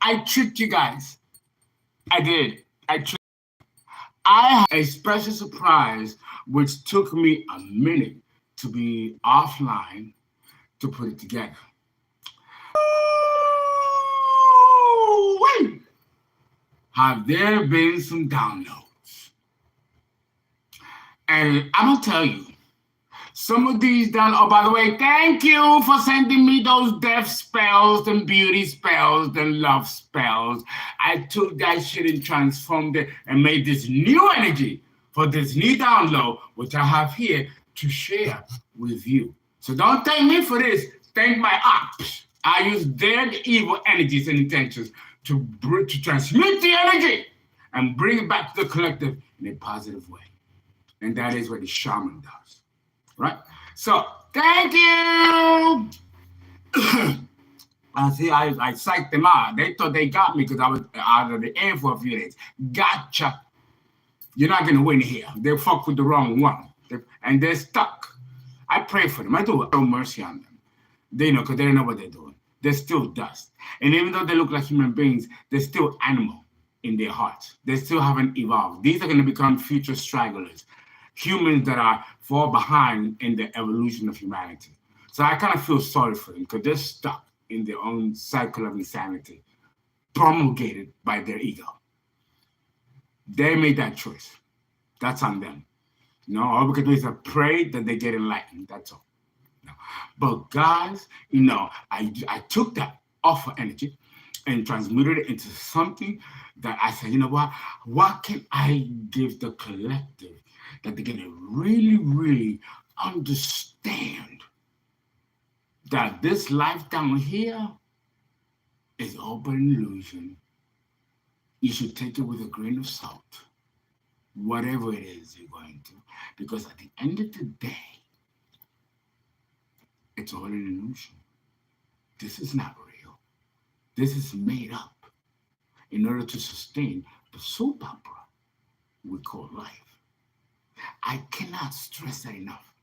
I tricked you guys. I did. I had a special surprise which took me a minute to be offline to put it together. Wait. Have there been some downloads? And I'm gonna tell you, some of these oh, by the way, thank you for sending me those death spells and beauty spells and love spells. I took that shit and transformed it and made this new energy for this new download, which I have here to share with you. So don't thank me for this. Thank my ops. I use their evil energies and intentions to transmit the energy and bring it back to the collective in a positive way. And that is what the shaman does. Right? So, thank you. I see, I psyched them out. They thought they got me because I was out of the air for a few days. Gotcha. You're not going to win here. They fucked with the wrong one. And they're stuck. I pray for them. I do no mercy on them. They know, because they don't know what they're doing. They're still dust. And even though they look like human beings, they're still animal in their hearts. They still haven't evolved. These are going to become future stragglers. Humans that are far behind in the evolution of humanity. So I kind of feel sorry for them because they're stuck in their own cycle of insanity, promulgated by their ego. They made that choice. That's on them. You know, all we can do is pray that they get enlightened. That's all. You know? But guys, you know, I took that offer energy and transmuted it into something that I said, you know what can I give the collective that they're going to really, really understand that this life down here is all but an illusion. You should take it with a grain of salt, whatever it is you're going to, because at the end of the day, it's all an illusion. This is not real. This is made up in order to sustain the soap opera we call life. I cannot stress that enough.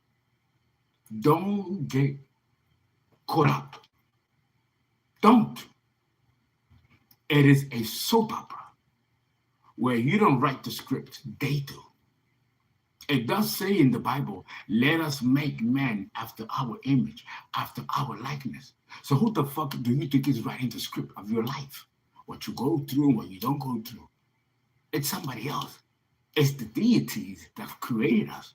Don't get caught up. Don't. It is a soap opera where you don't write the script, they do. It does say in the Bible, let us make man after our image, after our likeness. So who the fuck do you think is writing the script of your life? What you go through and what you don't go through. It's somebody else. It's the deities that have created us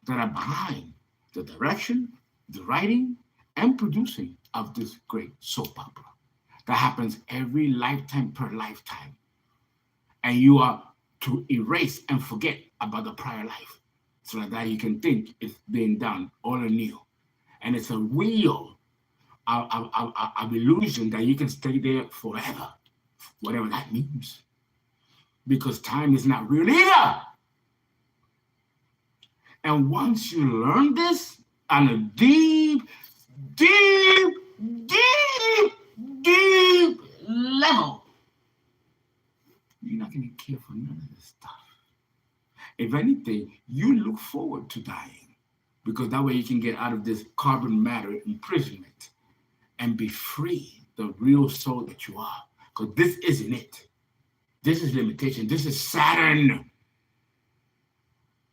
that are behind the direction, the writing, and producing of this great soap opera that happens every lifetime per lifetime. And you are to erase and forget about the prior life so that you can think it's being done all anew. And it's a wheel of illusion that you can stay there forever, whatever that means. Because time is not real either. And once you learn this on a deep level, you're not going to care for none of this stuff. If anything, you look forward to dying because that way you can get out of this carbon matter imprisonment and be free, the real soul that you are. Because this isn't it. This is limitation. This is Saturn.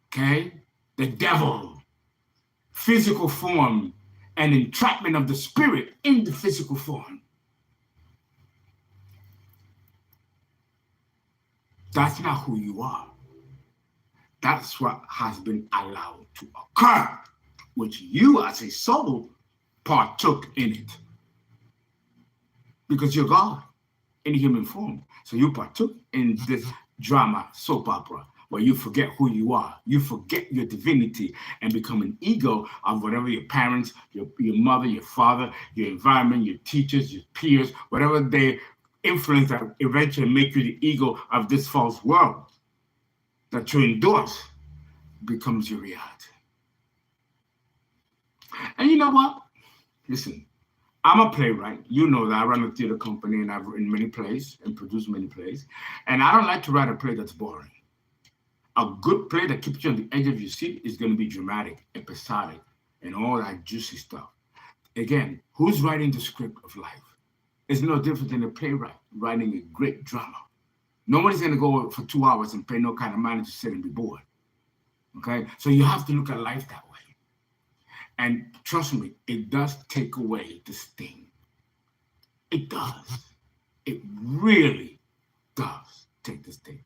Okay? The devil. Physical form and entrapment of the spirit in the physical form. That's not who you are. That's what has been allowed to occur, which you as a soul partook in it. Because you're God in human form. So you partook in this drama, soap opera, where you forget who you are. You forget your divinity and become an ego of whatever your parents, your mother, your father, your environment, your teachers, your peers, whatever they influence that eventually make you the ego of this false world that you endorse becomes your reality. And you know what? Listen, I'm a playwright. You know that I run a theater company and I've written many plays and produced many plays. And I don't like to write a play that's boring. A good play that keeps you on the edge of your seat is going to be dramatic, episodic, and all that juicy stuff. Again, who's writing the script of life? It's no different than a playwright writing a great drama. Nobody's going to go for 2 hours and pay no kind of money to sit and be bored. Okay? So you have to look at life that way. And trust me, it does take away the sting. It does. It really does take the sting.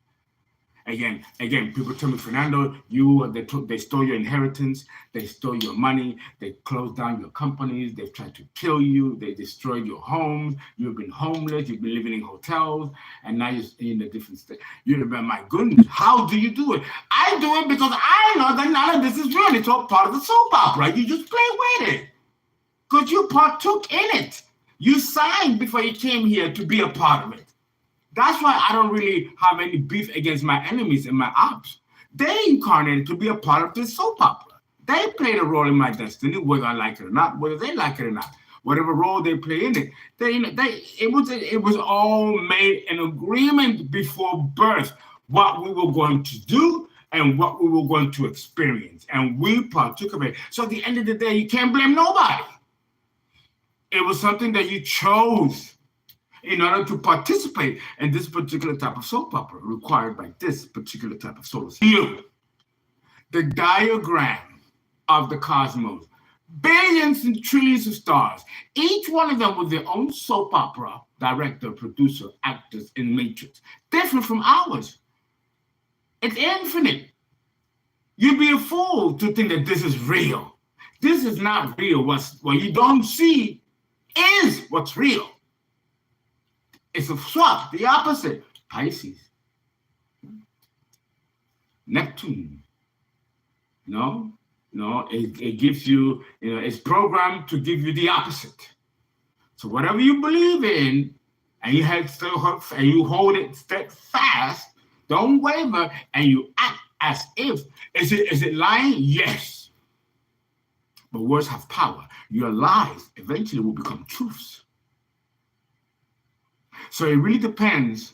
Again, people tell me, Fernando, they stole your inheritance, they stole your money, they closed down your companies, they've tried to kill you, they destroyed your homes, you've been homeless, you've been living in hotels, and now you're in a different state. You're like, my goodness, how do you do it? I do it because I know that none of this is real. It's all part of the soap opera. You just play with it because you partook in it. You signed before you came here to be a part of it. That's why I don't really have any beef against my enemies and my ops. They incarnated to be a part of this soap opera. They played a role in my destiny, whether I like it or not, whether they like it or not. Whatever role they play in it, it was all made an agreement before birth, what we were going to do and what we were going to experience, and we partook of it. So at the end of the day, you can't blame nobody. It was something that you chose in order to participate in this particular type of soap opera required by this particular type of solar system. You, the diagram of the cosmos, billions and trillions of stars, each one of them with their own soap opera, director, producer, actors, and matrix, different from ours. It's infinite. You'd be a fool to think that this is real. This is not real. What you don't see is what's real. It's a swap, the opposite. Pisces, Neptune. It gives you, it's programmed to give you the opposite. So whatever you believe in, and you hold it steadfast, don't waver, and you act as if. Is it lying? Yes. But words have power. Your lies eventually will become truths. So it really depends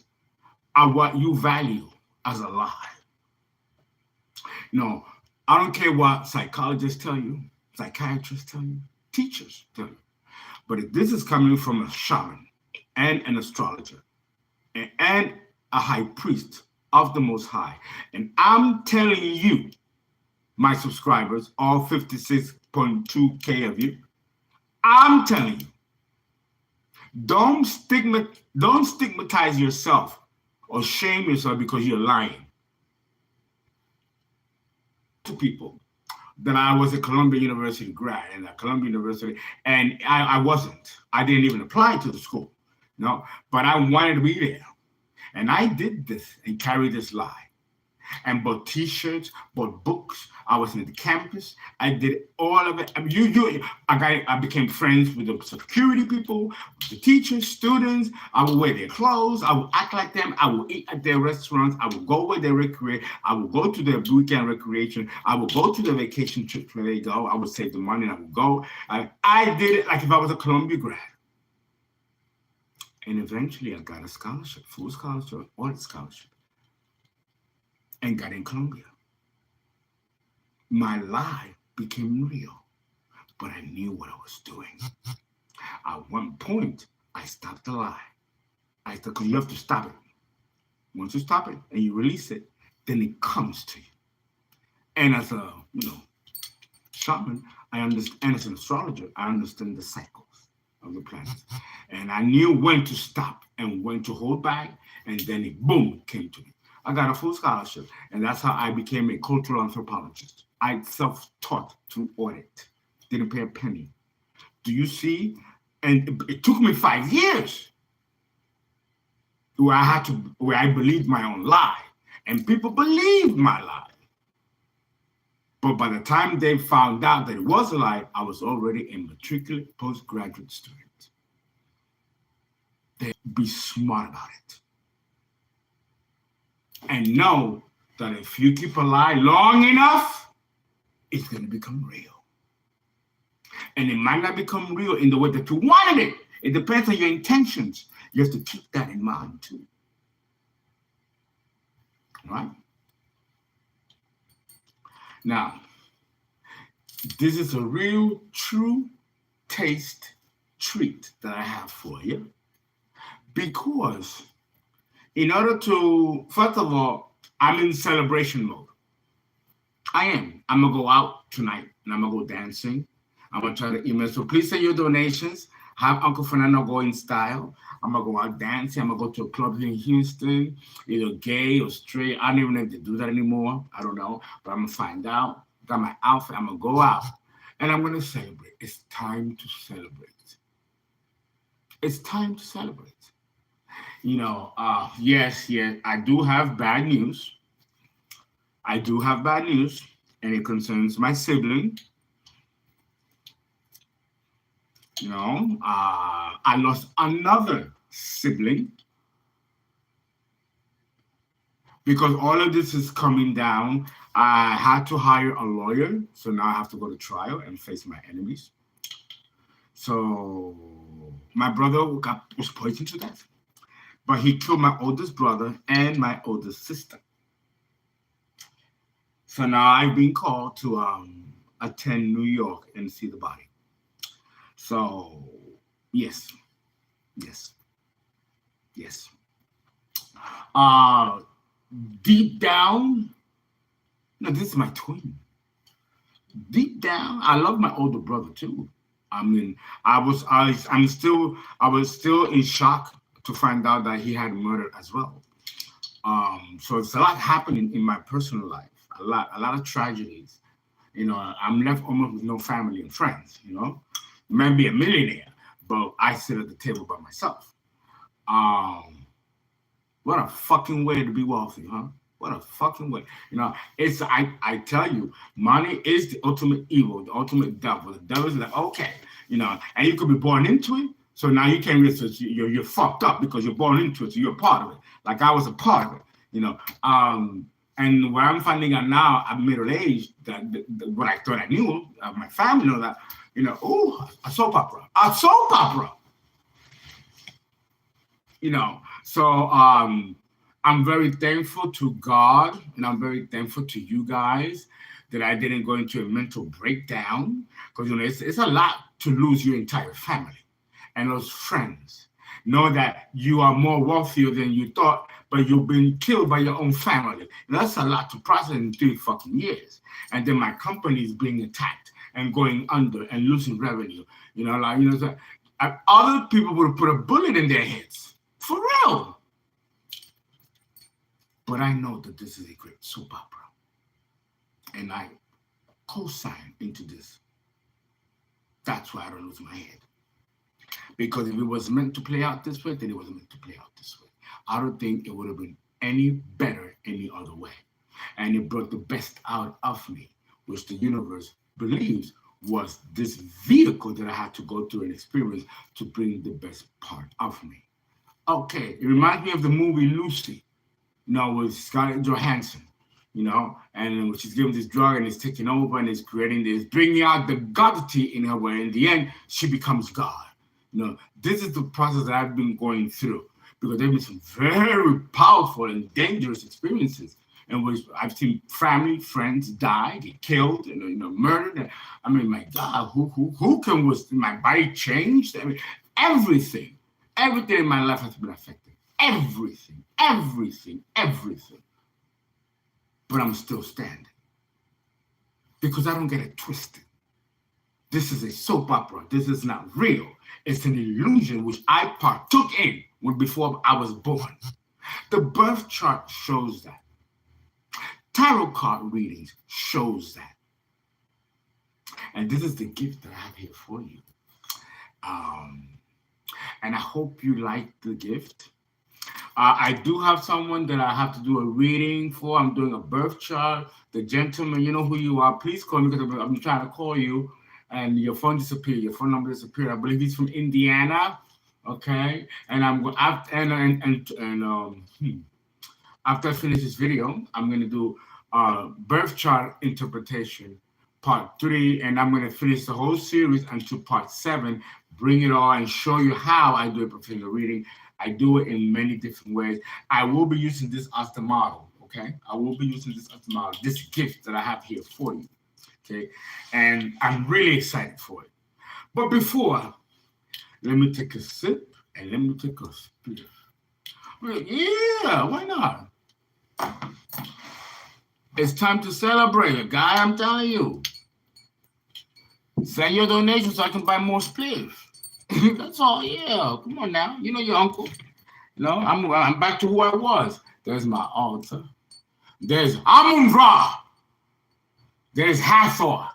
on what you value as a lie. I don't care what psychologists tell you, psychiatrists tell you, teachers tell you. But if this is coming from a shaman and an astrologer and a high priest of the Most High, and I'm telling you, my subscribers, all 56.2K of you, I'm telling you, don't stigmatize yourself or shame yourself because you're lying. To people that I was a Columbia University grad and I wasn't. I didn't even apply to the school, but I wanted to be there. And I did this and carried this lie. And bought T-shirts, bought books. I was in the campus. I did all of it. I became friends with the security people, the teachers, students. I would wear their clothes. I would act like them. I would eat at their restaurants. I would go where they recreate. I would go to their weekend recreation. I would go to the vacation trips where they go. I would save the money and I would go. I did it like if I was a Columbia grad. And eventually I got a scholarship, full scholarship, audit scholarship, and got in Columbia. My lie became real, but I knew what I was doing. At one point, I stopped the lie. Because you have to stop it. Once you stop it and you release it, then it comes to you. And as a shaman, I understand, and as an astrologer, I understand the cycles of the planets. And I knew when to stop and when to hold back, and then it came to me. I got a full scholarship, and that's how I became a cultural anthropologist. I self-taught through audit, didn't pay a penny. Do you see? And it took me 5 years where I believed my own lie, and people believed my lie. But by the time they found out that it was a lie, I was already a matriculate postgraduate student. Be smart about it. And know that if you keep a lie long enough, it's going to become real. And it might not become real in the way that you wanted it. It depends on your intentions. You have to keep that in mind too. Right? Now, this is a real, true taste treat that I have for you. Because in order to, first of all, I'm in celebration mode. I am. I'm going to go out tonight and I'm going to go dancing. I'm going to try to email. So please send your donations. Have Uncle Fernando go in style. I'm going to go out dancing. I'm going to go to a club here in Houston, either gay or straight. I don't even know if they do that anymore. I don't know. But I'm going to find out. Got my outfit. I'm going to go out and I'm going to celebrate. It's time to celebrate. It's time to celebrate. You know, yes, I do have bad news. I do have bad news, and it concerns my sibling. You know, I lost another sibling because all of this is coming down. I had to hire a lawyer, so now I have to go to trial and face my enemies. So my brother was poisoned to death, but he killed my oldest brother and my oldest sister. So now I've been called to attend New York and see the body. So yes. Deep down, no, this is my twin. Deep down, I love my older brother too. I mean, I was still in shock to find out that he had murdered as well. So it's a lot happening in my personal life. A lot of tragedies. You know, I'm left almost with no family and friends. You know, maybe a millionaire, but I sit at the table by myself. What a fucking way to be wealthy, huh? What a fucking way. You know, it's I tell you, money is the ultimate evil, the ultimate devil. The devil is like, okay, you know, and you could be born into it. So now you can't really, you're fucked up because you're born into it. So you're a part of it. Like I was a part of it, you know. And what I'm finding out now, I'm middle-aged, that what I thought I knew, my family know that, you know, a soap opera. You know, so I'm very thankful to God, and I'm very thankful to you guys that I didn't go into a mental breakdown, because, you know, it's a lot to lose your entire family and those friends. Know that you are more wealthier than you thought, but you've been killed by your own family. And that's a lot to process in 3 fucking years. And then my company is being attacked and going under and losing revenue. You know, like, you know, so other people would put a bullet in their heads. For real. But I know that this is a great soap opera. And I co-sign into this. That's why I don't lose my head. Because if it was meant to play out this way, then it was meant to play out this way. I don't think it would have been any better any other way. And it brought the best out of me, which the universe believes was this vehicle that I had to go through and experience to bring the best part of me. Okay, it reminds me of the movie Lucy, you know, with Scarlett Johansson, you know, and she's given this drug and it's taking over and it's creating this, bringing out the godity in her, where in the end, she becomes God. You know, this is the process that I've been going through, because there have been some very powerful and dangerous experiences in which I've seen family, friends die, get killed, and, you know, murdered. And, I mean, my God, who can was my body changed? I mean, everything in my life has been affected. Everything. But I'm still standing because I don't get it twisted. This is a soap opera. This is not real. It's an illusion which I partook in before I was born. The birth chart shows that. Tarot card readings shows that. And this is the gift that I have here for you. And I hope you like the gift. I do have someone that I have to do a reading for. I'm doing a birth chart. The gentleman, you know who you are. Please call me, because I'm trying to call you. And your phone disappeared. Your phone number disappeared. I believe he's from Indiana. Okay. And after I finish this video, I'm gonna do birth chart interpretation part 3, and I'm gonna finish the whole series until part 7. Bring it all and show you how I do a professional reading. I do it in many different ways. I will be using this as the model. Okay. I will be using this as the model. This gift that I have here for you. Okay, and I'm really excited for it. But before, let me take a sip And let me take a spirit. Yeah, why not? It's time to celebrate, guy. I'm telling you. Send your donation so I can buy more spliffs. That's all. Yeah, come on now. You know your uncle. No, I'm back to who I was. There's my altar. There's Amun-Ra. There's Hathor,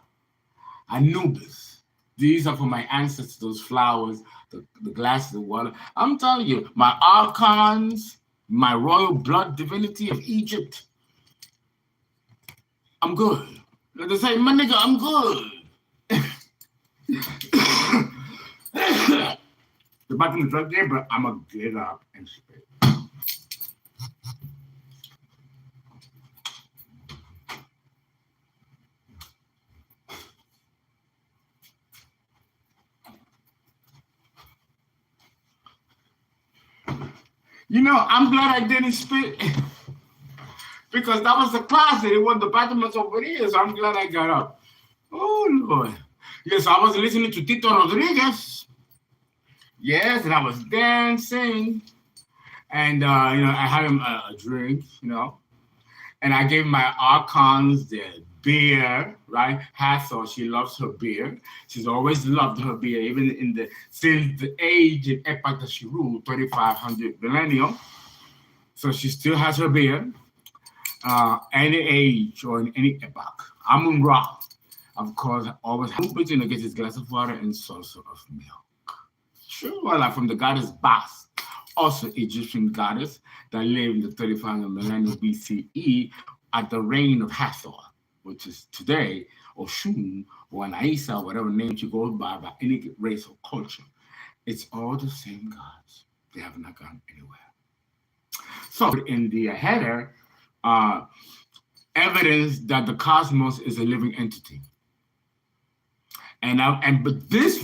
Anubis. These are for my ancestors, those flowers, the glasses of water. I'm telling you, my archons, my royal blood divinity of Egypt. I'm good. Like they say, my nigga, I'm good. The bottom is right there, but I'm going to get up and spit. You know, I'm glad I didn't spit because that was the closet. It was the bathroom was over here, so I'm glad I got up. Oh, Lord. Yes, I was listening to Tito Rodriguez. Yes, and I was dancing. And, I had him a drink, and I gave my archons their beer, right? Hathor, she loves her beer. She's always loved her beer, even since the age and epoch that she ruled, 3,500 millennium. So she still has her beer, any age or in any epoch. Amun-Ra, of course, always gets his glass of water and saucer of milk. Sure, like from the goddess Bas, also Egyptian goddess that lived in the 35th millennium BCE at the reign of Hathor, which is today Oshun or Anaisa, whatever name you go by any race or culture. It's all the same gods. They have not gone anywhere. So in the header, evidence that the cosmos is a living entity. But this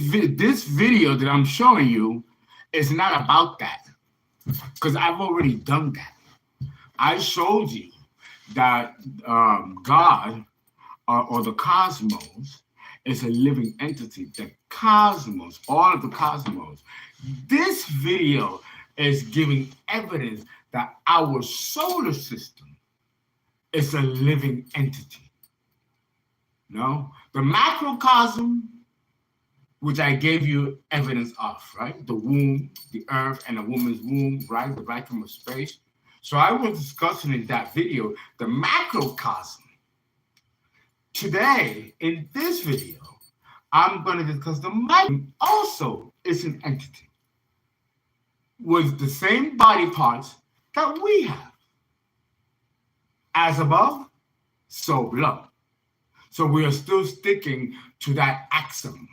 video that I'm showing you is not about that, because I've already done that. I showed you that God or the cosmos is a living entity. The cosmos, all of the cosmos. This video is giving evidence that our solar system is a living entity. No, the macrocosm, which I gave you evidence of, right? The womb, the earth, and a woman's womb, right? The vacuum of space. So I was discussing in that video the macrocosm. Today, in this video, I'm going to discuss the microcosm. Also, is an entity with the same body parts that we have. As above, so below. So we are still sticking to that axiom.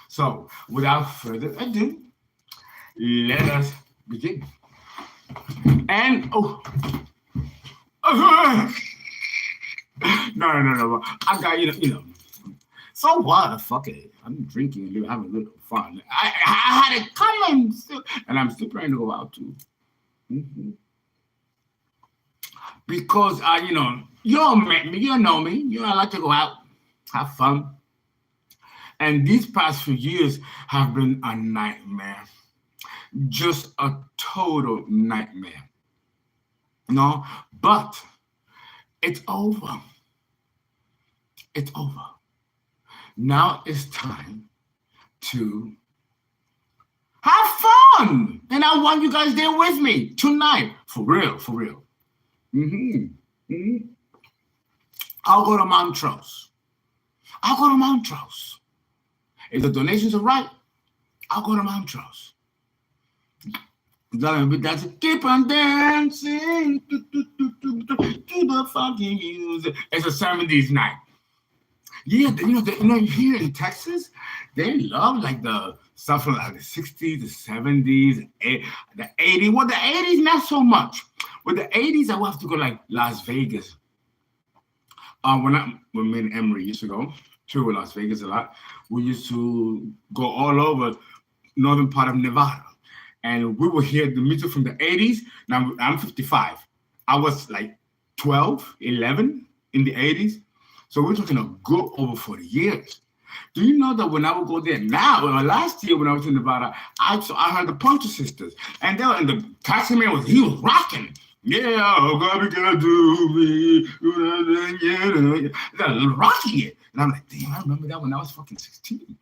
So without further ado, let us begin. And no. I got So what? Fuck it. I'm drinking and having a little fun. I had it coming still, and I'm still trying to go out too. Mm-hmm. Because you all met me, you know me. I like to go out, have fun. And these past few years have been a nightmare. Just a total nightmare. No, but it's over. It's over. Now it's time to have fun. And I want you guys there with me tonight. For real, for real. I'll go to Montrose. If the donations are right, I'll go to Montrose. That's keep on dancing to the funky music. It's a 70s night. Yeah, here in Texas, they love like the stuff from like the 60s, the 70s, the 80s. Well, the 80s, not so much. With the 80s, I would have to go like Las Vegas. When me and Emery used to go to Las Vegas a lot, we used to go all over northern part of Nevada. And we would hear the music from the 80s. Now, I'm 55. I was like 12, 11 in the 80s. So we're talking a good over 40 years. Do you know that when I would go there now, last year when I was in Nevada, I heard the Puncher Sisters, and they were, and the taxi man was rocking. Yeah, oh God, we gotta do me. They're rocking it, and I'm like, damn, I remember that when I was fucking 16.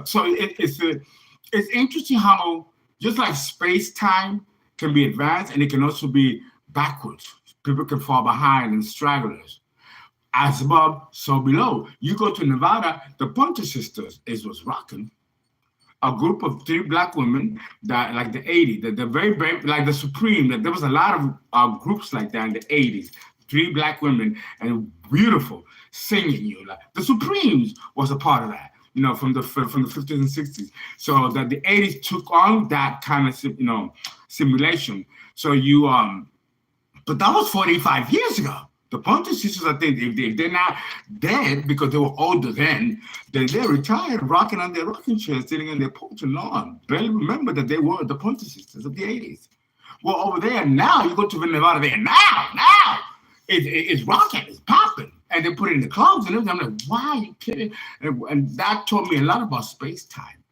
So it's interesting how just like space time can be advanced, and it can also be backwards. People can fall behind and stragglers. As above, so below. You go to Nevada, the Puncher Sisters was rocking. A group of 3 black women that, like the 80s, the very, very, like the Supreme, that there was a lot of groups like that in the 80s. 3 black women and beautiful singing. You like the Supremes was a part of that. From the 50s and 60s. So that the 80s took on that kind of simulation. So but that was 45 years ago. The Puncher Sisters, I think, if they're not dead because they were older then they're retired, rocking on their rocking chairs, sitting in their porch and lawn. Barely remember that they were the Puncher Sisters of the 80s. Well, over there now, you go to Nevada there now, it's rocking, it's popping. And they put it in the clubs and everything. I'm like, why are you kidding? And that taught me a lot about space-time.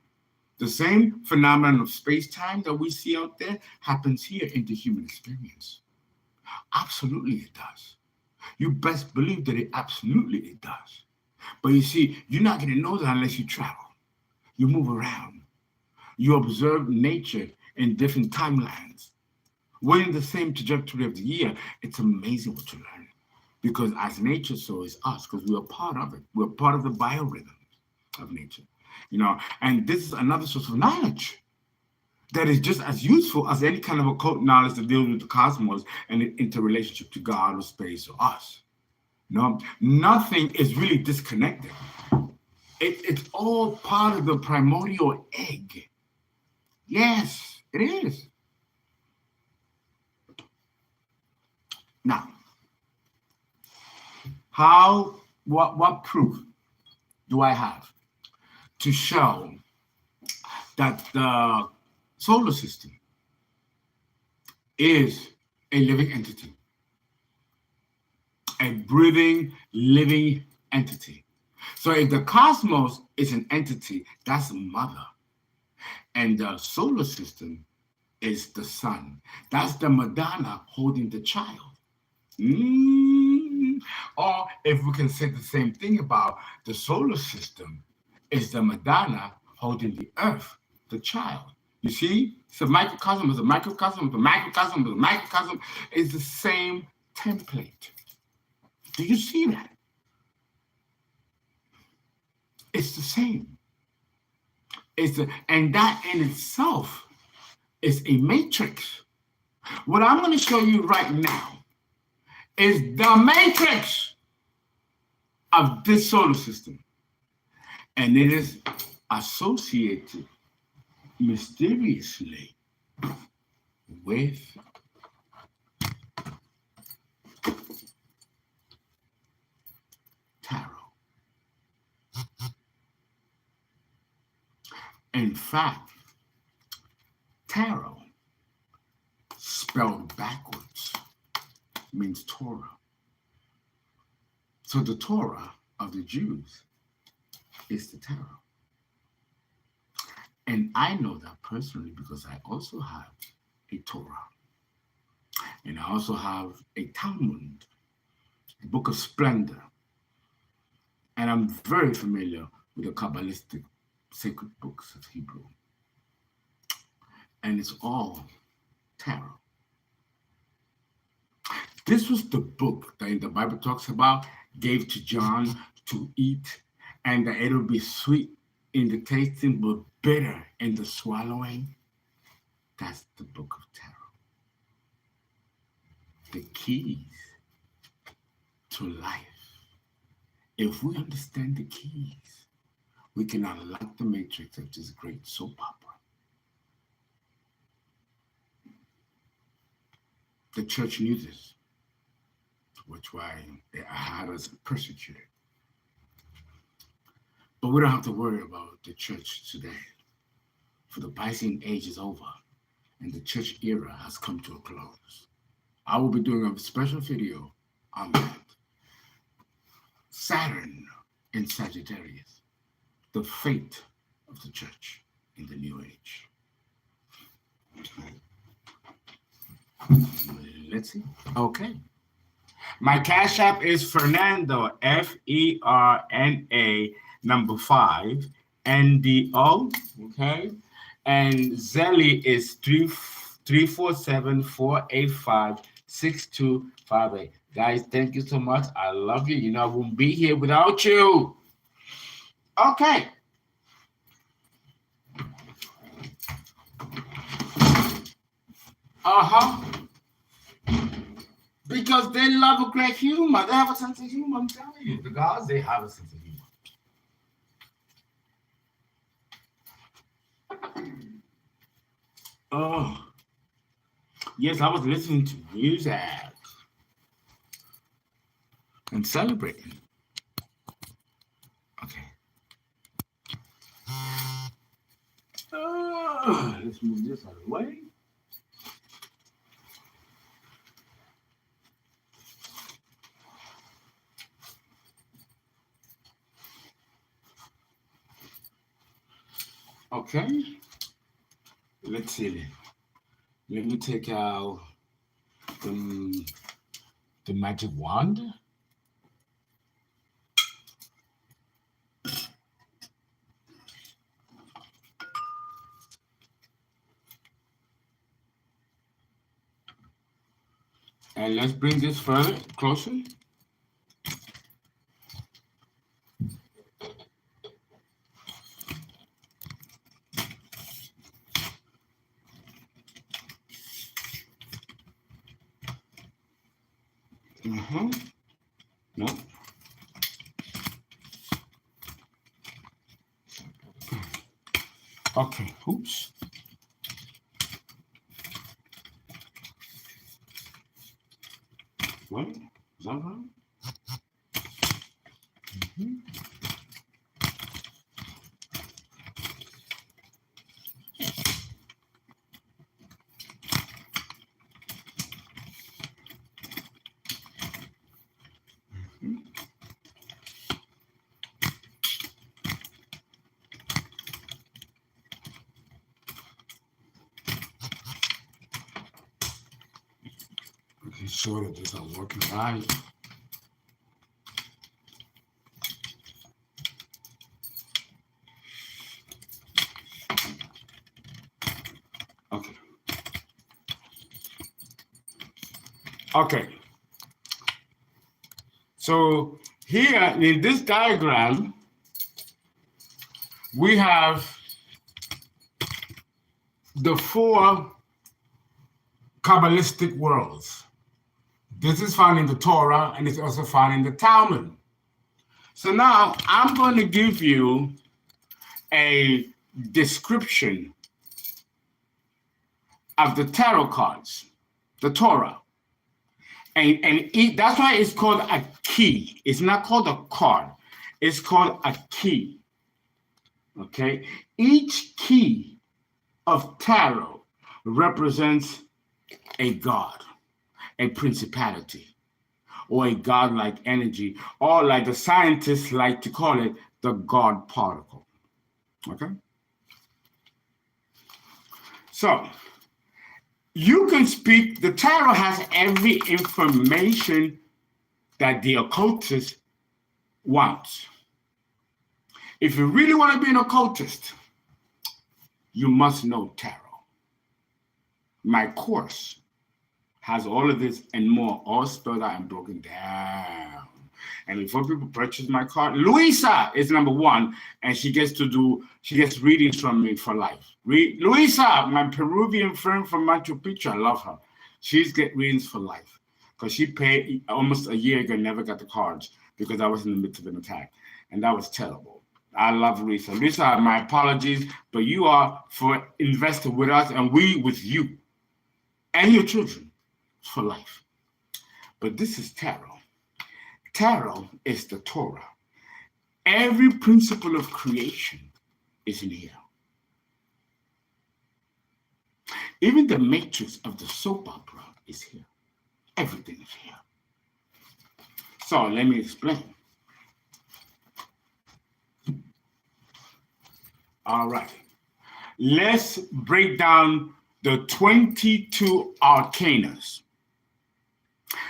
The same phenomenon of space-time that we see out there happens here in the human experience. Absolutely it does. You best believe that it does. But you see, you're not going to know that unless you travel. You move around. You observe nature in different timelines. We're in the same trajectory of the year. It's amazing what you learn. Because as nature, so is us, because we are part of it. We're part of the biorhythms of nature. And this is another source of knowledge that is just as useful as any kind of occult knowledge that deals with the cosmos and the interrelationship to God or space or us. Nothing is really disconnected. It's all part of the primordial egg. Yes, it is. Now, what proof do I have to show that the solar system is a living entity, a breathing, living entity? So if the cosmos is an entity, that's mother. And the solar system is the sun. That's the Madonna holding the child. Or if we can say the same thing about the solar system, is the Madonna holding the earth, the child. You see, it's a microcosm, it's a microcosm, it's a microcosm, it's a microcosm. It's the same template. Do you see that? It's the same. And that in itself is a matrix. What I'm going to show you right now is the matrix of this solar system. And it is associated mysteriously with tarot. In fact, tarot, spelled backwards, means Torah. So the Torah of the Jews is the tarot. And I know that personally because I also have a Torah. And I also have a Talmud, a book of splendor. And I'm very familiar with the kabbalistic sacred books of Hebrew. And it's all tarot. This was the book that the Bible talks about, gave to John to eat, and that it'll be sweet in the tasting, but bitter in the swallowing. That's the book of tarot. The keys to life. If we understand the keys, we can unlock the matrix of this great soap opera. The church knew this, which why they had us persecuted. But we don't have to worry about the church today. For the Byzantine age is over, and the church era has come to a close. I will be doing a special video on that. Saturn in Sagittarius. the fate of the church in the New Age. Let's see. Okay. My Cash App is Fernando, Ferna, number 5, NDO. Okay. And ZELLE is 347-485-6258. Guys, thank you so much. I love you. You know, I wouldn't be here without you. Okay. Because they love a great humor. They have a sense of humor, I'm telling you. The gods, they have a sense of humor. Oh. Yes, I was listening to music and celebrating. Okay. Let's move this out of the way. Okay. Let's see. Let me take out the magic wand. And let's bring this further closer. No. Okay, oops. What? Is that right? Making sure that this is working right. Okay. Okay. So here in this diagram, we have the 4 kabbalistic worlds. This is found in the Torah, and it's also found in the Talmud. So now I'm going to give you a description of the tarot cards, the Torah. And that's why it's called a key. It's not called a card. It's called a key. Okay? Each key of tarot represents a god, a principality, or a godlike energy, or like the scientists like to call it, the God particle. Okay? So, you can speak, the tarot has every information that the occultist wants. If you really want to be an occultist, you must know tarot. My course has all of this and more, all spelled out and broken down. And before people purchase my card, Luisa is number 1, and she gets readings from me for life. Luisa, my Peruvian friend from Machu Picchu, I love her. She's get readings for life because she paid almost a year ago, never got the cards because I was in the midst of an attack, and that was terrible. I love Luisa. Luisa, my apologies, but you are for invested with us, and we with you and your children for life. But this is tarot. Tarot is the Torah. Every principle of creation is in here. Even the matrix of the soap opera is here. Everything is here. So let me explain. All right. Let's break down the 22 arcanas.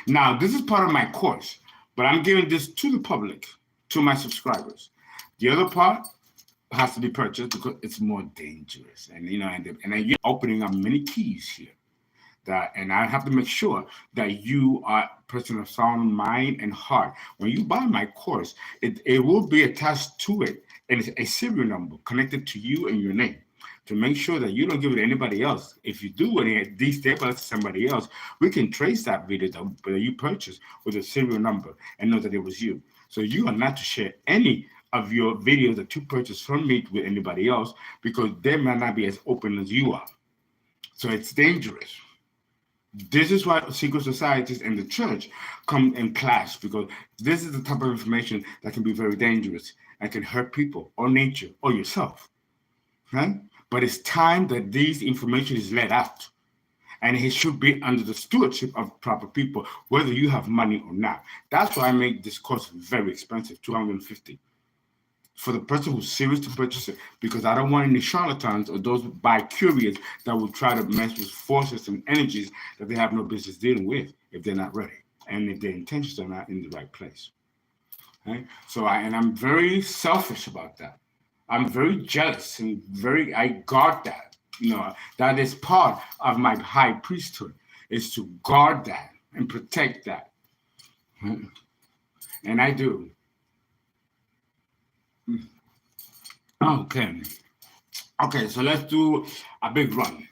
Now, this is part of my course, but I'm giving this to the public, to my subscribers. The other part has to be purchased because it's more dangerous. And, you know, and you're opening up many keys here. And I have to make sure that you are a person of sound mind and heart. When you buy my course, it will be attached to it, and it's a serial number connected to you and your name to make sure that you don't give it to anybody else. If you do and it destabilizes somebody else, we can trace that video that you purchased with a serial number and know that it was you. So you are not to share any of your videos that you purchased from me with anybody else because they might not be as open as you are. So it's dangerous. This is why secret societies and the church come and clash, because this is the type of information that can be very dangerous and can hurt people or nature or yourself. Right? But it's time that this information is let out. And it should be under the stewardship of proper people, whether you have money or not. That's why I make this course very expensive, $250. For the person who's serious to purchase it, because I don't want any charlatans or those bi-curious that will try to mess with forces and energies that they have no business dealing with if they're not ready and if their intentions are not in the right place. Okay? So I'm very selfish about that. I'm very jealous and I guard that. You know, that is part of my high priesthood, is to guard that and protect that. And I do. Okay, so let's do a big run.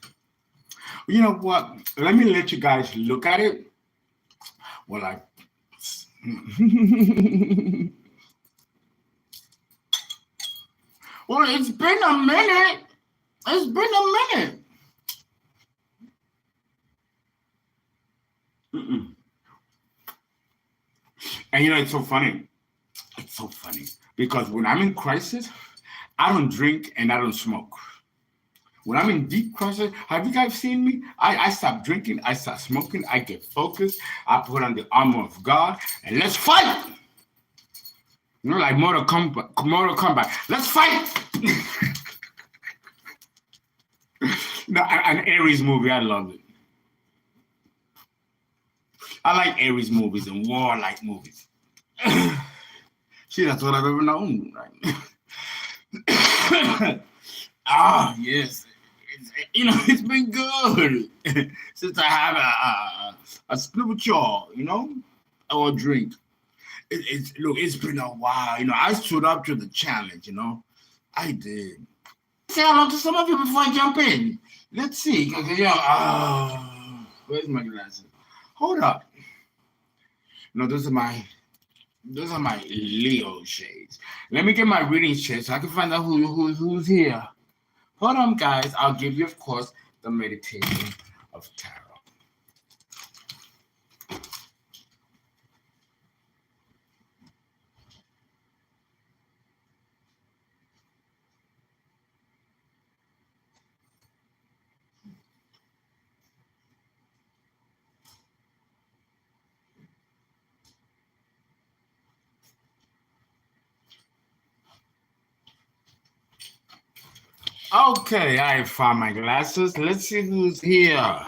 You know what? Let me let you guys look at it. Well, well, it's been a minute. It's been a minute. And you know, it's so funny. It's so funny because when I'm in crisis, I don't drink and I don't smoke. When I'm in deep crisis, have you guys seen me? I stop drinking, I stop smoking, I get focused, I put on the armor of God, and let's fight! You know, like Mortal Kombat. Let's fight! No, an Aries movie, I love it. I like Aries movies and warlike movies. See, that's what I've ever known, right? Yes. It's been good since I have a spiritual, or drink. It's been a while. I stood up to the challenge, I did. Say hello to some of you before I jump in. Let's see. Where's my glasses? Hold up. Those are my Leo shades. Let me get my reading shades so I can find out who's here. Hold on, guys. I'll give you, of course, the meditation of tarot. Okay, I found my glasses. Let's see who's here.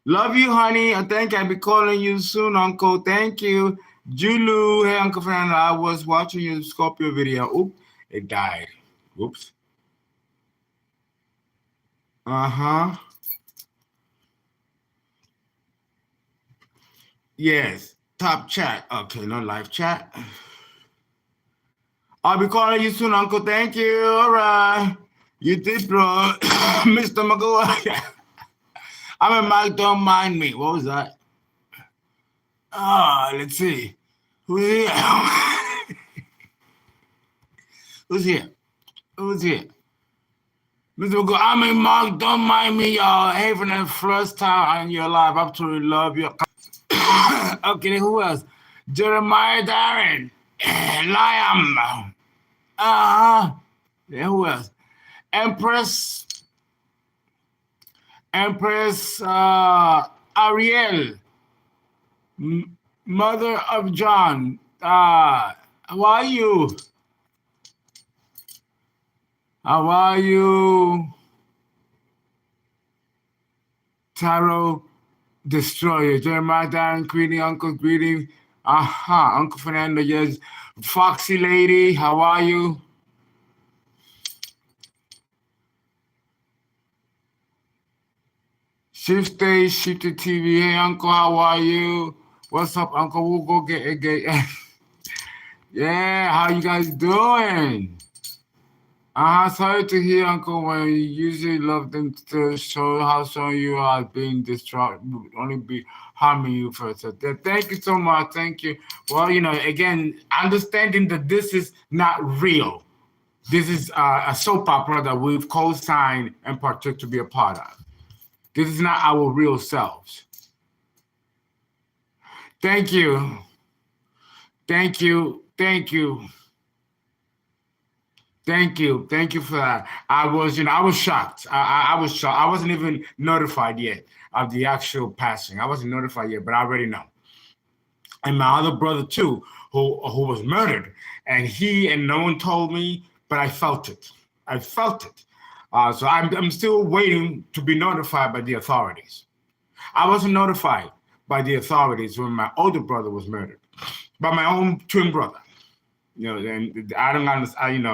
Love you, honey. I think I'll be calling you soon, Uncle. Thank you. Julu, hey, Uncle Fernando. I was watching your Scorpio video. Oops, it died. Oops. Uh-huh. Yes, top chat. Okay, no live chat. I'll be calling you soon, Uncle. Thank you. All right. You did, bro. Mr. McGowan. I'm a Mike, don't mind me. What was that? Let's see. Who's here? Who's here? Who's here? Mr. McGowan, I'm a Mike, don't mind me, y'all. Hey, for the first time in your life, I absolutely love you. Okay, who else? Jeremiah Darren. Liam. Yeah, who else? Empress Ariel, mother of John. How are you? How are you? Tarot Destroyer, Jeremiah Darren, greeting, Uncle, greeting. Aha, Uncle Fernando, yes. Foxy Lady, how are you? Shift Stage, Shifted TV, hey, Uncle, how are you? What's up, Uncle? We'll go get it. Yeah, how you guys doing? Sorry to hear, Uncle, when you usually love them to show how strong you are being distraught, only be harming you first. So thank you so much. Thank you. Well, again, understanding that this is not real. This is a soap opera that we've co-signed and partook to be a part of. This is not our real selves. Thank you. Thank you. Thank you. Thank you. Thank you for that. I was shocked. I was shocked. I wasn't even notified yet of the actual passing. I wasn't notified yet, but I already know. And my other brother too, who was murdered, and no one told me, but I felt it. I felt it. So I'm still waiting to be notified by the authorities. I wasn't notified by the authorities when my older brother was murdered, by my own twin brother. And I don't understand.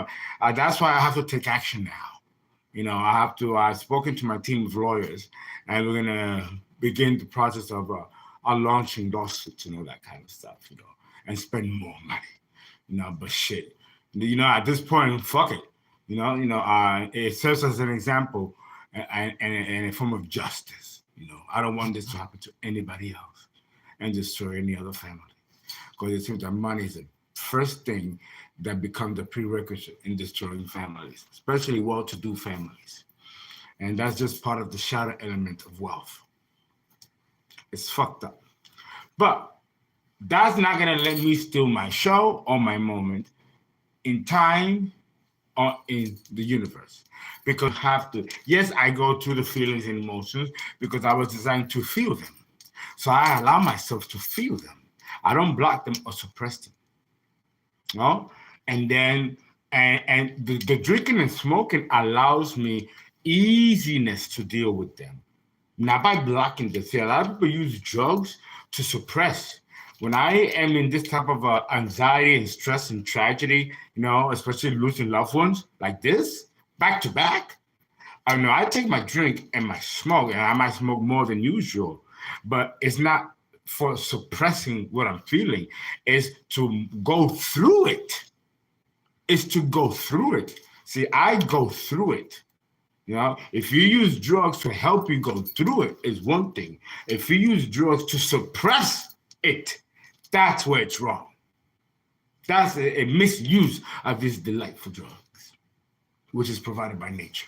That's why I have to take action now. I have to. I've spoken to my team of lawyers, and we're gonna begin the process of launching lawsuits and all that kind of stuff. And spend more money. But shit. At this point, fuck it. It serves as an example and a form of justice. I don't want this to happen to anybody else and destroy any other family, because it seems that money is a first thing that becomes a prerequisite in destroying families, especially well-to-do families. And that's just part of the shadow element of wealth. It's fucked up. But that's not gonna let me steal my show or my moment in time or in the universe. Because I have to, yes, I go through the feelings and emotions because I was designed to feel them. So I allow myself to feel them. I don't block them or suppress them. And then the drinking and smoking allows me easiness to deal with them, not by blocking them. See, a lot of people use drugs to suppress. When I am in this type of anxiety and stress and tragedy, especially losing loved ones like this, back to back, I take my drink and my smoke, and I might smoke more than usual, but it's not for suppressing what I'm feeling. Is to go through it. It's to go through it. See, I go through it. If you use drugs to help you go through it, is one thing. If you use drugs to suppress it, that's where it's wrong. That's a misuse of this delightful drugs, which is provided by nature.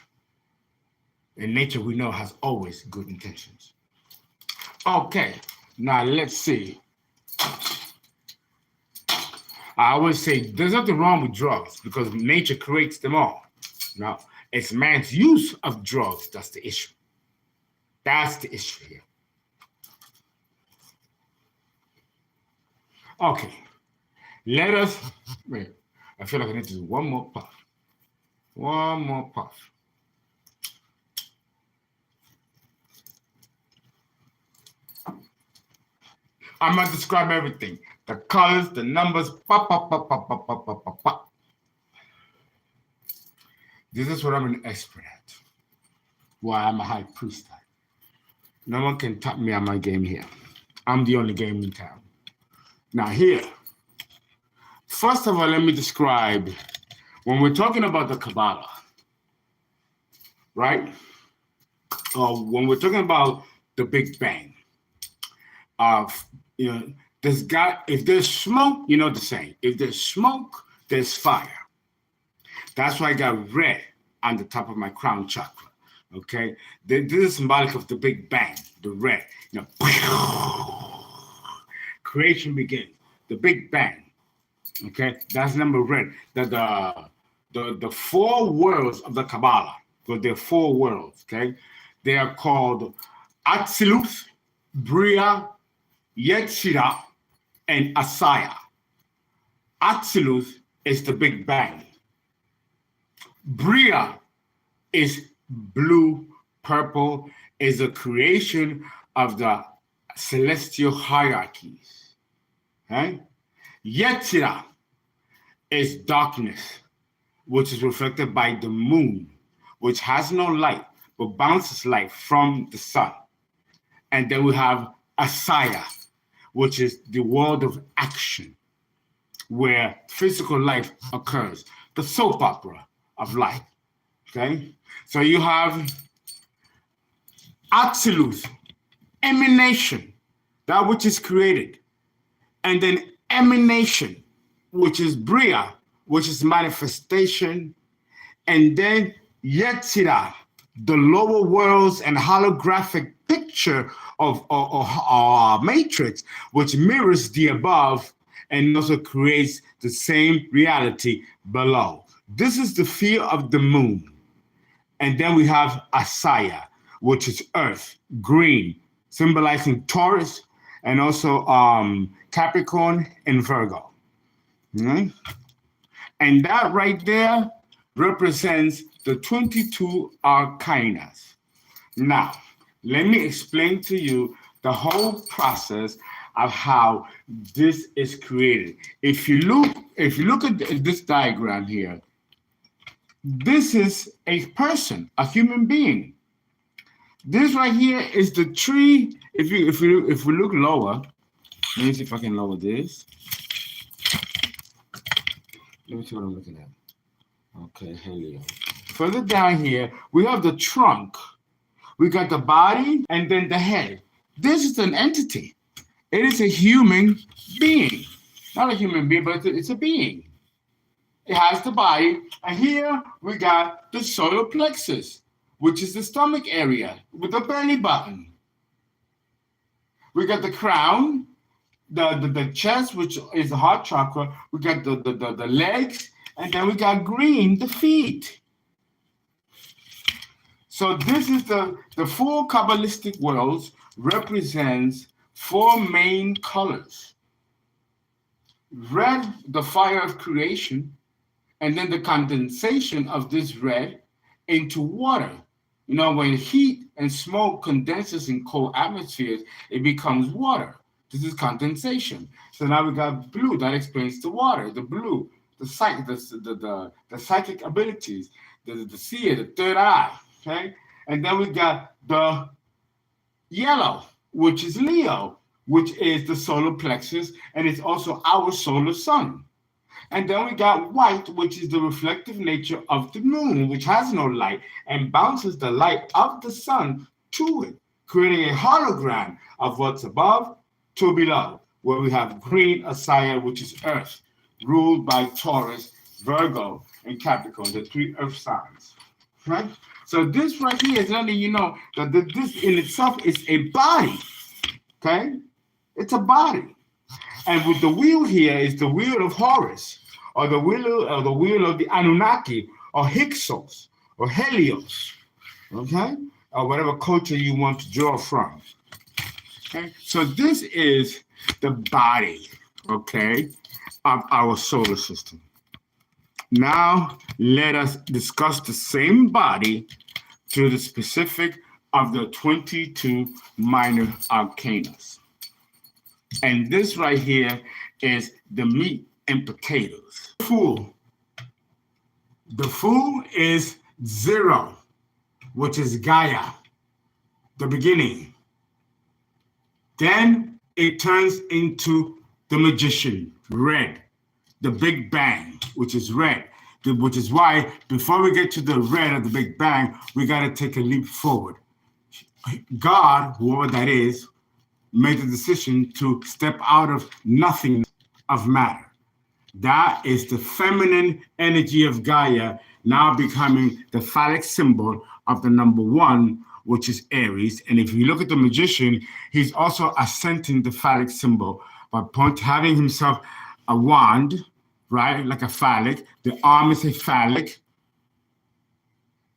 And nature, we know, has always good intentions. Okay. Now, let's see. I always say there's nothing wrong with drugs because nature creates them all. Now, it's man's use of drugs that's the issue. That's the issue here. Okay. Let us, wait, I feel like I need to do one more puff. One more puff. I'm going to describe everything. The colors, the numbers, pop, pop, pop, pop, pop, pop, pop, pop, pop. This is what I'm an expert at. Why I'm a high priest at. No one can top me on my game here. I'm the only game in town. Now here, first of all, let me describe, when we're talking about the Kabbalah, right? When we're talking about the Big Bang, if there's smoke, the saying, if there's smoke, there's fire. That's why I got red on the top of my crown chakra, okay? This is symbolic of the Big Bang, the red. Creation begins, the Big Bang, okay? That's number red. The four worlds of the Kabbalah, because there are four worlds, okay? They are called Atzilus, Bria, Yetzirah, and Asaya. Atzilus is the Big Bang. Bria is blue, purple, is a creation of the celestial hierarchies. Okay? Yetzirah is darkness, which is reflected by the moon, which has no light, but bounces light from the sun. And then we have Asaya, which is the world of action, where physical life occurs, the soap opera of life. Okay? So you have absolute emanation, that which is created, and then emanation, which is Bria, which is manifestation, and then Yetzirah, the lower worlds and holographic picture of matrix, which mirrors the above and also creates the same reality below. This is the fear of the moon. And then we have Asaya, which is earth, green, symbolizing Taurus, and also Capricorn and Virgo. Mm-hmm. And that right there represents the 22 arcanas. Now, let me explain to you the whole process of how this is created. If you look at this diagram here, this is a person, a human being. This right here is the tree. If we look lower, let me see if I can lower this. Let me see what I'm looking at. Okay, helio. Further down here, we have the trunk. We got the body and then the head. This is an entity. It is a human being. Not a human being, but it's a being. It has the body. And here we got the solar plexus, which is the stomach area with the belly button. We got the crown, the chest, which is the heart chakra. We got the legs, and then we got green, the feet. So this is the four kabbalistic worlds represents four main colors. Red, the fire of creation, and then the condensation of this red into water. You know, when heat and smoke condenses in cold atmospheres, it becomes water. This is condensation. So now we got blue. That explains the water, the blue, the psychic abilities, the seer, the third eye. Okay, and then we got the yellow, which is Leo, which is the solar plexus, and it's also our solar sun. And then we got white, which is the reflective nature of the moon, which has no light and bounces the light of the sun to it, creating a hologram of what's above to below, where we have green Asaya, which is earth, ruled by Taurus, Virgo, and Capricorn, the three earth signs. Right? So this right here is letting you know that this in itself is a body. Okay? It's a body. And with the wheel here is the wheel of Horus, or the wheel of the Anunnaki, or Hyksos, or Helios, okay? Or whatever culture you want to draw from. Okay? So this is the body, okay, of our solar system. Now let us discuss the same body to the specific of the 22 minor arcanas. And this right here is the meat and potatoes. Fool. The fool is 0, which is Gaia, the beginning. Then it turns into the magician, red, the Big Bang, which is red, which is why before we get to the red of the Big Bang, we got to take a leap forward. God, whoever that is, made the decision to step out of nothing of matter. That is the feminine energy of Gaia now becoming the phallic symbol of the number 1, which is Aries. And if you look at the magician, he's also ascending the phallic symbol by having himself a wand, right, like a phallic. The arm is a phallic.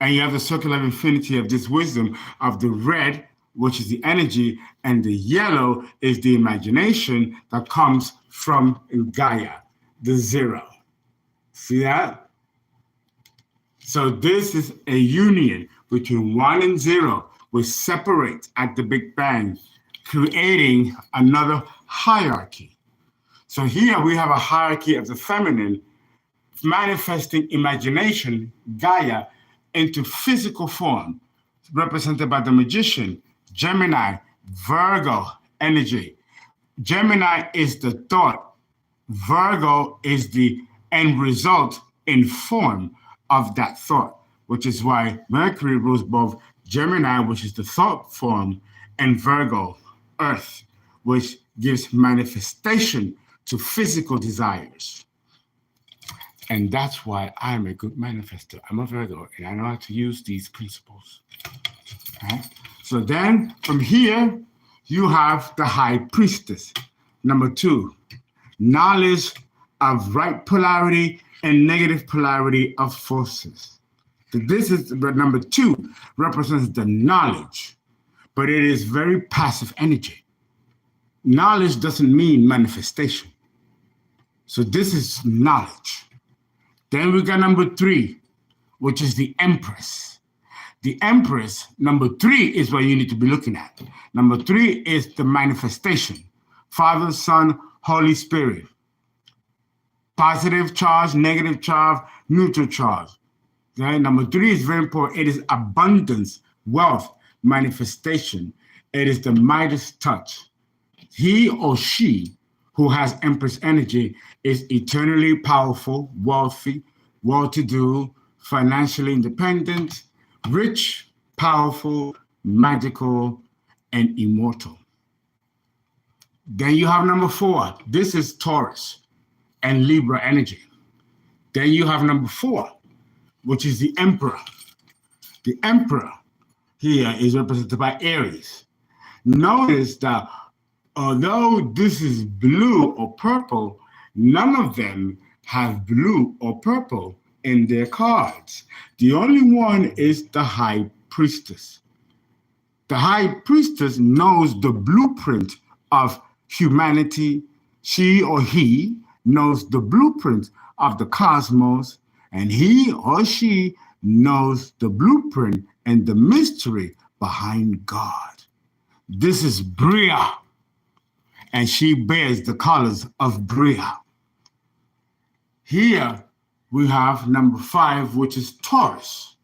And you have the circle of infinity of this wisdom of the red, which is the energy, and the yellow is the imagination that comes from Gaia, the 0. See that? So this is a union between 1 and 0, which separates at the Big Bang, creating another hierarchy. So here we have a hierarchy of the feminine manifesting imagination, Gaia, into physical form, represented by the magician, Gemini, Virgo energy. Gemini is the thought. Virgo is the end result in form of that thought, which is why Mercury rules both Gemini, which is the thought form, and Virgo, earth, which gives manifestation to physical desires. And that's why I'm a good manifester. I'm a Virgo, and I know how to use these principles. Right? So then from here, you have the High Priestess. Number 2, knowledge of right polarity and negative polarity of forces. So this is, but number 2 represents the knowledge, but it is very passive energy. Knowledge doesn't mean manifestation. So this is knowledge. Then we got number 3, which is the Empress. The Empress, number 3 is what you need to be looking at. Number 3 is the manifestation. Father, Son, Holy Spirit. Positive charge, negative charge, neutral charge. Okay? Number 3 is very important. It is abundance, wealth, manifestation. It is the Midas touch. He or she who has Empress energy is eternally powerful, wealthy, well-to-do, financially independent, rich, powerful, magical, and immortal. Then you have number 4. This is Taurus and Libra energy. Then you have number 4, which is the Emperor. The Emperor here is represented by Aries. Notice that although this is blue or purple, none of them have blue or purple in their cards. The only one is the High Priestess. The High Priestess knows the blueprint of humanity. She or he knows the blueprint of the cosmos, and he or she knows the blueprint and the mystery behind God. This is Bria, and she bears the colors of Bria. Here we have number 5, which is Taurus.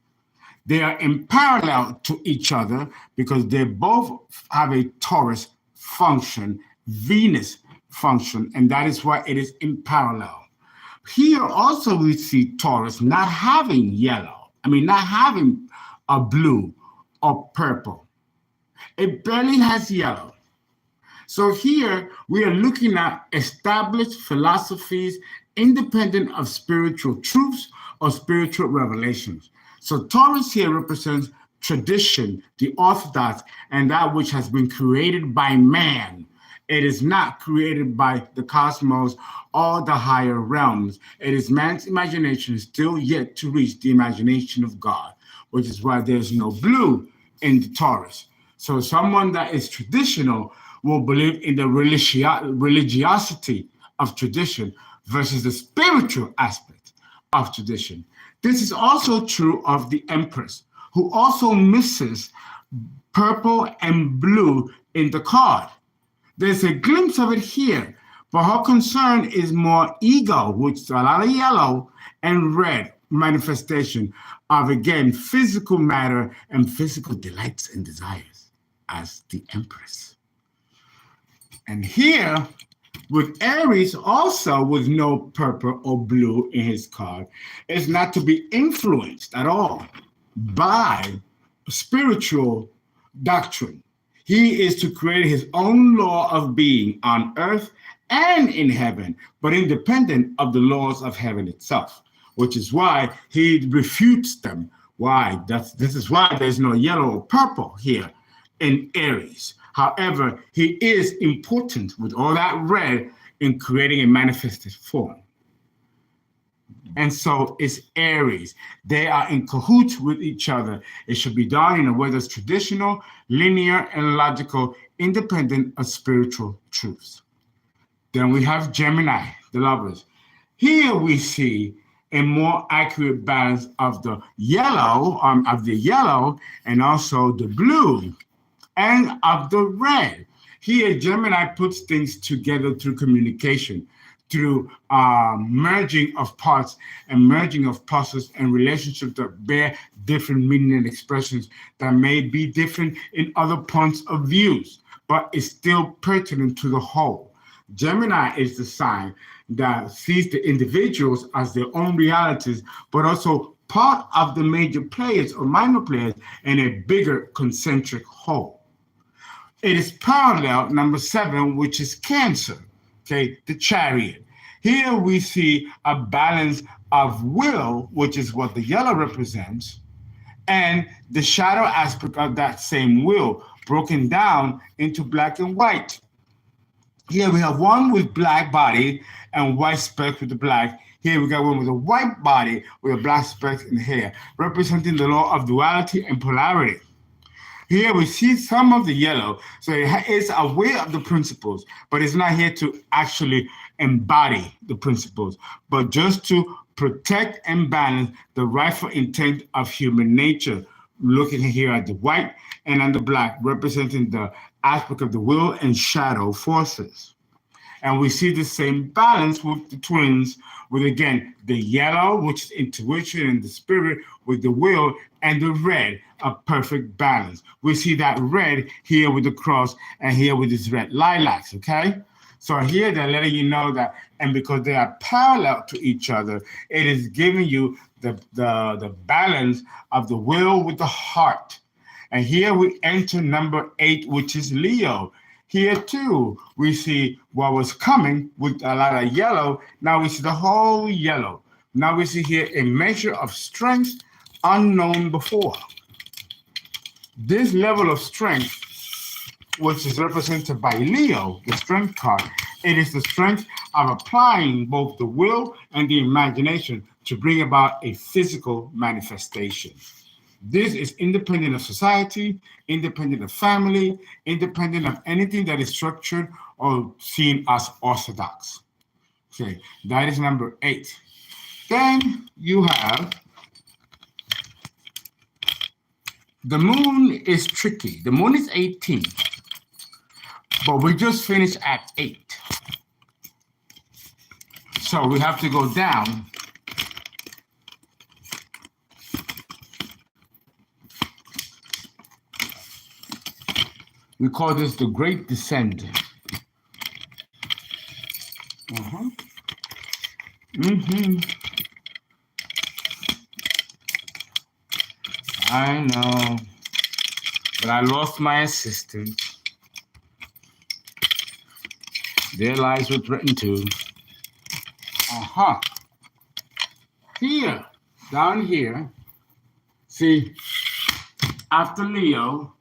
They are in parallel to each other because they both have a Taurus function, Venus function, and that is why it is in parallel. Here also we see Taurus not having yellow, not having a blue or purple. It barely has yellow. So here we are looking at established philosophies independent of spiritual truths or spiritual revelations. So Taurus here represents tradition, the orthodox, and that which has been created by man. It is not created by the cosmos or the higher realms. It is man's imagination still yet to reach the imagination of God, which is why there's no blue in the Taurus. So someone that is traditional will believe in the religiosity of tradition versus the spiritual aspect of tradition. This is also true of the Empress, who also misses purple and blue in the card. There's a glimpse of it here, but her concern is more ego, which is a lot of yellow, and red manifestation of, again, physical matter and physical delights and desires as the Empress. And here, with Aries also with no purple or blue in his card, is not to be influenced at all by spiritual doctrine. He is to create his own law of being on earth and in heaven, but independent of the laws of heaven itself, which is why he refutes them. Why? This is why there's no yellow or purple here in Aries. However, he is important with all that red in creating a manifested form. And so it's Aries. They are in cahoots with each other. It should be done in a way that's traditional, linear, and logical, independent of spiritual truths. Then we have Gemini, the lovers. Here we see a more accurate balance of the yellow, and also the blue, and of the red. Here, Gemini puts things together through communication, through merging of parts and merging of puzzles and relationships that bear different meaning and expressions that may be different in other points of views, but is still pertinent to the whole. Gemini is the sign that sees the individuals as their own realities, but also part of the major players or minor players in a bigger concentric whole. It is parallel, number 7, which is Cancer, okay, the Chariot. Here we see a balance of will, which is what the yellow represents, and the shadow aspect of that same will, broken down into black and white. Here we have one with black body and white specks with the black. Here we got one with a white body with a black specks in the hair, representing the law of duality and polarity. Here we see some of the yellow, so it is aware of the principles, but it's not here to actually embody the principles, but just to protect and balance the rightful intent of human nature. Looking here at the white and on the black, representing the aspect of the will and shadow forces. And we see the same balance with the twins, with again the yellow, which is intuition and the spirit, with the will, and the red, a perfect balance. We see that red here with the cross and here with this red lilacs, okay? So here they're letting you know that, and because they are parallel to each other, it is giving you the balance of the will with the heart. And here we enter number 8, which is Leo. Here too, we see what was coming with a lot of yellow. Now we see the whole yellow. Now we see here a measure of strength unknown before. This level of strength, which is represented by Leo, the strength card, it is the strength of applying both the will and the imagination to bring about a physical manifestation. This is independent of society, independent of family, independent of anything that is structured or seen as orthodox. Okay, that is number 8. Then you have the moon is tricky. The moon is 18, but we just finished at 8. So we have to go down. We call this the Great Descent. I know, but I lost my assistant. Their lives were threatened too. Here, down here, see, after Leo,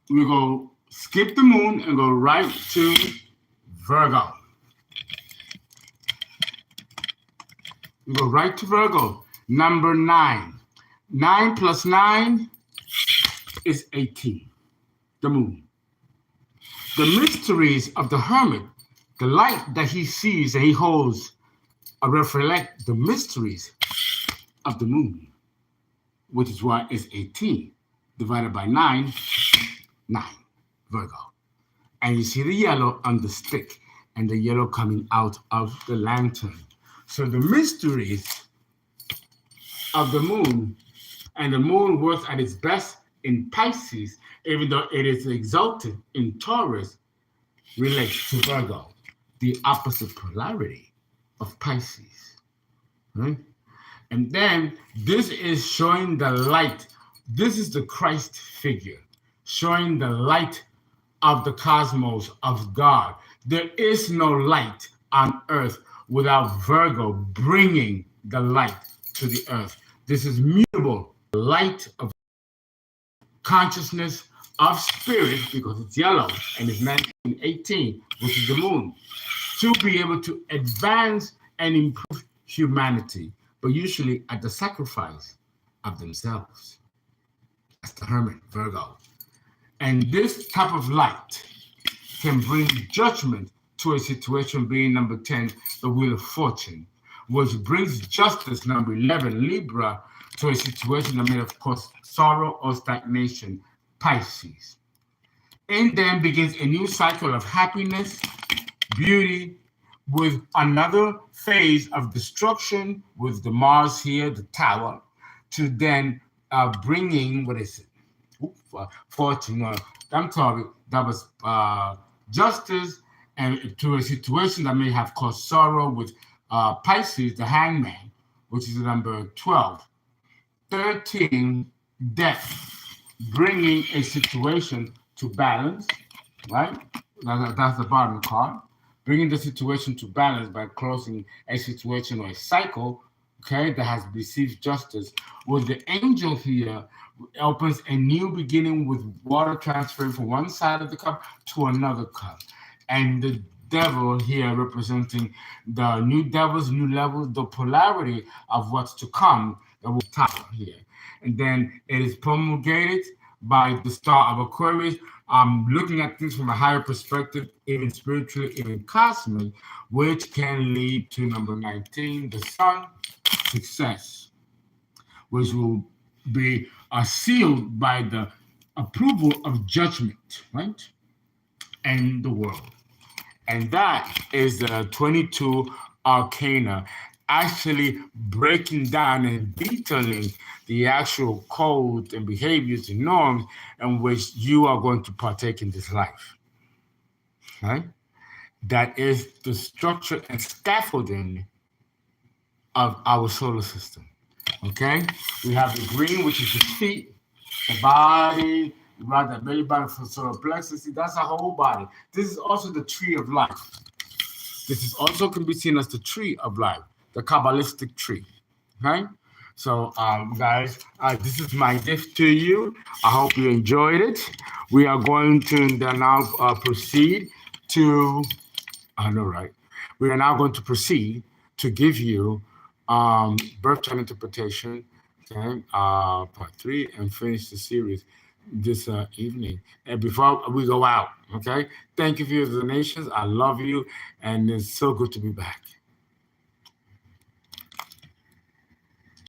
we go skip the moon and go right to Virgo. We go right to Virgo, number 9. 9 plus 9 is 18, the moon. The mysteries of the hermit, the light that he sees and he holds, reflect the mysteries of the moon, which is why it's 18 divided by 9, 9, Virgo. And you see the yellow on the stick and the yellow coming out of the lantern. So the mysteries of the moon, and the moon works at its best in Pisces, even though it is exalted in Taurus, relates to Virgo, the opposite polarity of Pisces. Right? And then this is showing the light. This is the Christ figure, showing the light of the cosmos, of God. There is no light on earth without Virgo bringing the light to the earth. This is mutable, light of consciousness of spirit, because it's yellow and it's 1918, which is the moon, to be able to advance and improve humanity, but usually at the sacrifice of themselves. That's the hermit, Virgo. And this type of light can bring judgment to a situation, being number 10, the Wheel of Fortune, which brings justice, number 11, Libra, to a situation that may have caused sorrow or stagnation, Pisces. And then begins a new cycle of happiness, beauty, with another phase of destruction with the Mars here, the Tower, to then bringing, what is it? Fortune. No, I'm sorry, that was justice, and to a situation that may have caused sorrow with Pisces, the Hangman, which is number 12. 13, death, bringing a situation to balance, right? That's the bottom card. Bringing the situation to balance by closing a situation or a cycle, okay, that has received justice. With the angel here, opens a new beginning with water transferring from one side of the cup to another cup. And the devil here representing the new devils, new levels, the polarity of what's to come that will top here. And then it is promulgated by the star of Aquarius. Looking at things from a higher perspective, even spiritually, even cosmic, which can lead to number 19, the sun, success, which will be sealed by the approval of judgment, right? And the world. And that is the 22 arcana, actually breaking down and detailing the actual codes and behaviors and norms in which you are going to partake in this life, right? That is the structure and scaffolding of our solar system, okay? We have the green, which is the feet, the body, right, the belly button for solar plexus. That's our whole body. This is also the tree of life. This is also can be seen as the tree of life, the kabbalistic tree, okay? So, guys, this is my gift to you. I hope you enjoyed it. We are going to now proceed to, I know, right? We are now going to proceed to give you birth chart interpretation, okay, part 3, and finish the series this evening. And before we go out, okay, thank you for your donations. I love you, and it's so good to be back.